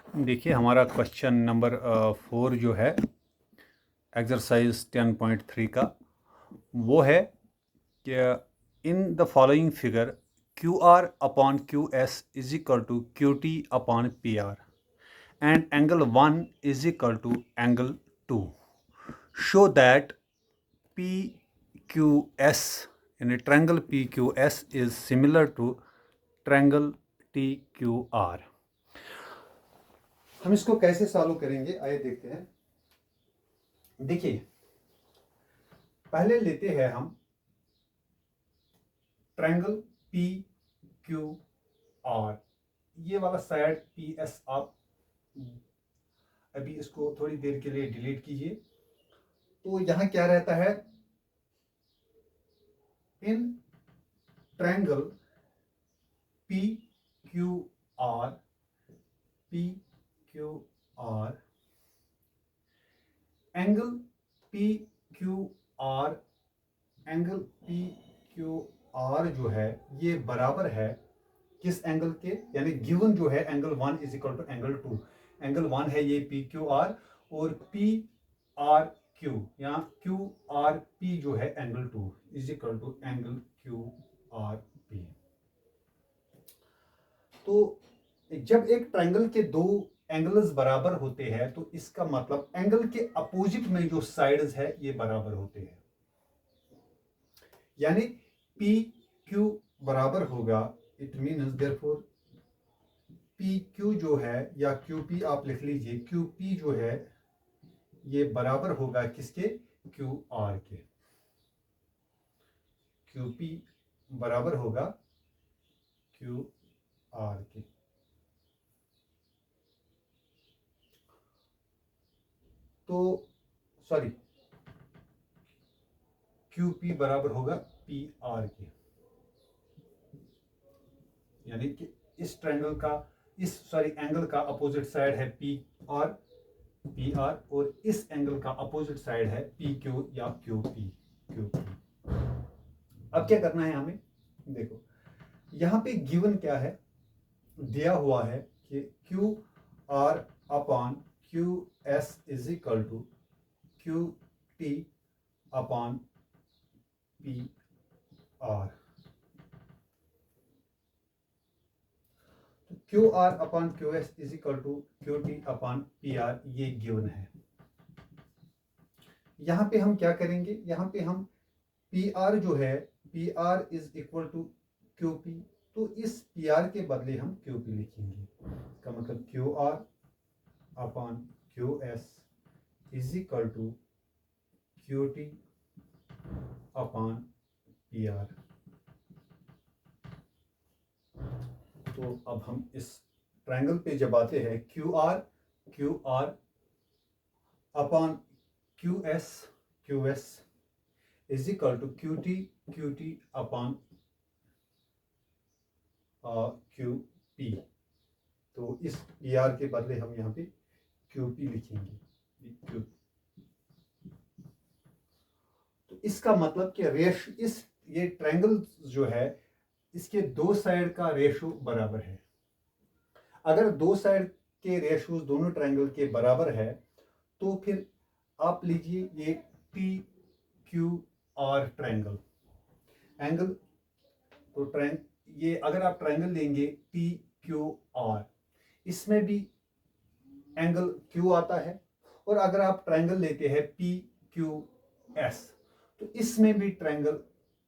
देखिए हमारा question number 4 जो है एक्सरसाइज 10.3 का वो है कि in the following figure Q R upon Q S is equal to Q T upon P R and angle 1 is equal to angle 2 show that P Q S यानी triangle P Q S is similar to triangle T Q R. हम इसको कैसे solve करेंगे आइए देखते हैं। देखिए पहले लेते हैं हम ट्रायंगल पी क्यू आर, ये वाला साइड पी एस। आप अभी इसको थोड़ी देर के लिए डिलीट कीजिए। तो यहां क्या रहता है, in triangle P Q R, P Q are, angle P Q are, angle P Q are जो है ये बराबर है किस एंगल के, यानी गिवन जो है angle 1 is equal to angle 2। Angle 1 है ये पी क्यू आर और पी आर क्यू, यहाँ क्यू आर पी जो है angle 2 is equal to angle Q R P. तो जब एक ट्रायंगल के दो एंगल्स बराबर होते हैं तो इसका मतलब एंगल के अपोजिट में जो साइड्स है ये बराबर होते हैं, यानी पी क्यू बराबर होगा। It means therefore P Q जो है या क्यू पी आप लिख लीजिए, क्यू पी जो है ये बराबर होगा किसके, क्यू आर के। क्यू पी बराबर होगा क्यू आर के। तो सॉरी, क्यू पी बराबर होगा पी आर के, यानी कि इस ट्रायंगल का एंगल का अपोजिट साइड है पी आर, पी आर, और इस एंगल का अपोजिट साइड है पी क्यू या क्यू पी, क्यू पी। अब क्या करना है हमें, देखो यहां पे गिवन क्या है, दिया हुआ है कि Q R upon Q S is equal to Q T upon P R. Q R upon Q S is equal to Q T upon P R ये गिवन है। यहां पे हम क्या करेंगे, यहां पे हम पी आर जो है, P R is equal to Q P, तो इस पी आर के बदले हम क्यू पी लिखेंगे। इसका मतलब Q R upon Q S is equal to Q T upon P R. तो अब हम इस ट्रायंगल पे जब आते हैं, Q R upon Q S is equal to Q T upon Q P. तो इस पी आर के बदले हम यहाँ पे क्यू पी लिखेंगे। तो इसका मतलब कि ये ट्रायंगल जो है इसके दो साइड का रेशो बराबर है। अगर दो साइड के रेशोज दोनों ट्रायंगल के बराबर है तो फिर आप लीजिए ये T Q are triangle angle, तो ये अगर आप ट्रायंगल लेंगे टी क्यू आर, इसमें भी एंगल क्यू आता है, और अगर आप ट्रायंगल लेते हैं पी क्यू एस तो इसमें भी ट्रायंगल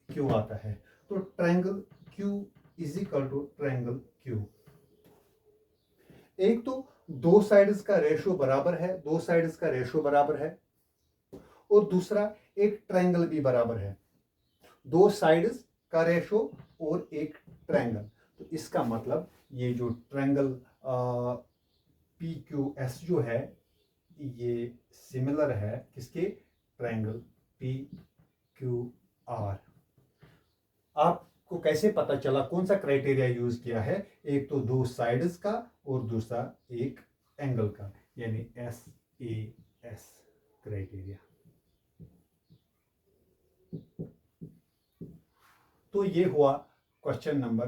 क्यू आता है। तो triangle Q is equal to triangle Q. एक तो दो साइड्स का रेशो बराबर है, दो साइड्स का रेशो बराबर है, और दूसरा एक ट्रायंगल भी बराबर है। दो साइड्स का रेशो और एक ट्रायंगल, तो इसका मतलब ये जो ट्रायंगल पी क्यू एस जो है ये सिमिलर है किसके, ट्रायंगल पी क्यू आर। आपको कैसे पता चला, कौन सा क्राइटेरिया यूज किया है, एक तो दो साइड्स का और दूसरा एक एंगल का, यानी SAS क्राइटेरिया। तो ये हुआ क्वेश्चन नंबर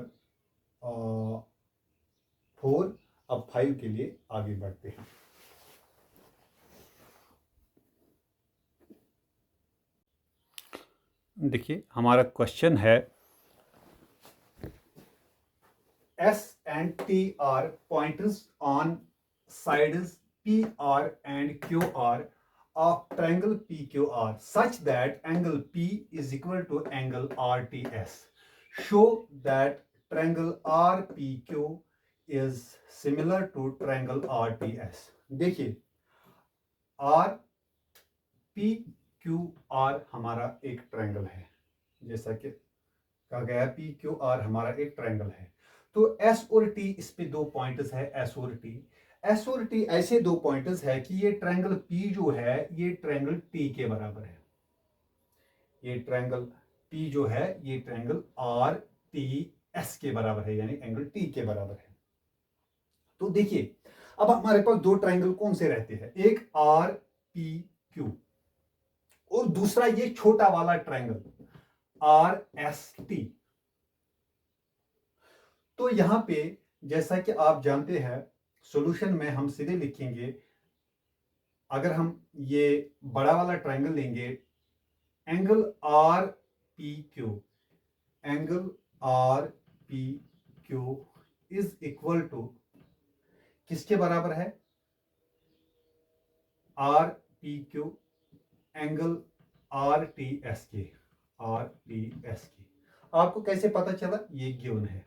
4। अब 5 के लिए आगे बढ़ते हैं। देखिए हमारा क्वेश्चन है S and T are pointers on sides PR and QR of triangle PQR such that angle P is equal to angle RTS. Show that triangle RPQ is similar to triangle RTS. देखिए RPQR हमारा एक triangle है, जैसा कि कहा गया PQR हमारा एक ट्रायंगल है। तो S और T इस पे दो पॉइंट्स है, S और T। S और T ऐसे दो पॉइंट्स है कि ये ट्रायंगल P जो है ये ट्रायंगल T के बराबर है। ये ट्रायंगल P जो है ये ट्रायंगल RTS के बराबर है, यानी एंगल T के बराबर है। तो देखिए अब हमारे पास दो ट्रायंगल कौन से रहते हैं, एक RPQ और दूसरा ये छोटा वाला ट्रायंगल RST। तो यहां पे जैसा कि आप जानते हैं सॉल्यूशन में हम सीधे लिखेंगे, अगर हम ये बड़ा वाला ट्रायंगल लेंगे, angle RPQ, angle RPQ is equal to किसके बराबर है, RPQ एंगल RTS के, RTS के। आपको कैसे पता चला, ये गिवन है।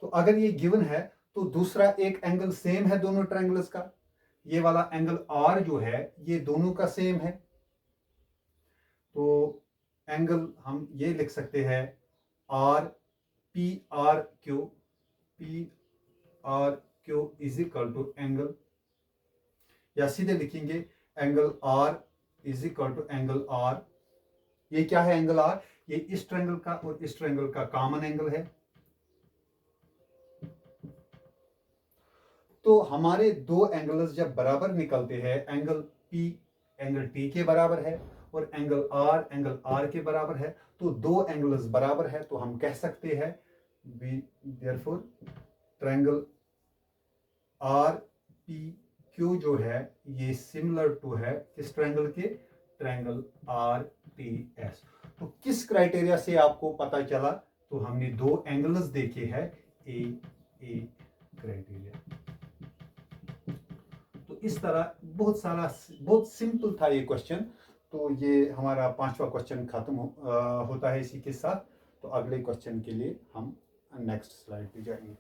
तो अगर ये गिवन है तो दूसरा एक एंगल सेम है दोनों ट्रायंगल्स का, ये वाला एंगल R जो है ये दोनों का सेम है। तो एंगल हम ये लिख सकते हैं RPRQ, PRQ is equal to angle, या सीधे लिखेंगे angle R is equal to angle R। ये क्या है एंगल R, ये इस ट्रायंगल का और इस ट्रायंगल का कॉमन एंगल है। तो हमारे दो एंगल्स जब बराबर निकलते हैं, एंगल P एंगल T के बराबर है और एंगल R एंगल R के बराबर है, तो दो एंगल्स बराबर है, तो हम कह सकते हैं देयरफॉर ट्रायंगल RPQ जो है ये सिमिलर टू है किस ट्रायंगल के, ट्रायंगल RTS। तो किस क्राइटेरिया से आपको पता चला, तो हमने दो एंगल्स देखे हैं, ए क्राइटेरिया। तो इस तरह बहुत सिंपल था ये क्वेश्चन। तो ये हमारा 5वां क्वेश्चन खत्म होता है इसी के साथ। तो अगले क्वेश्चन के लिए हम नेक्स्ट स्लाइड पे जाएंगे।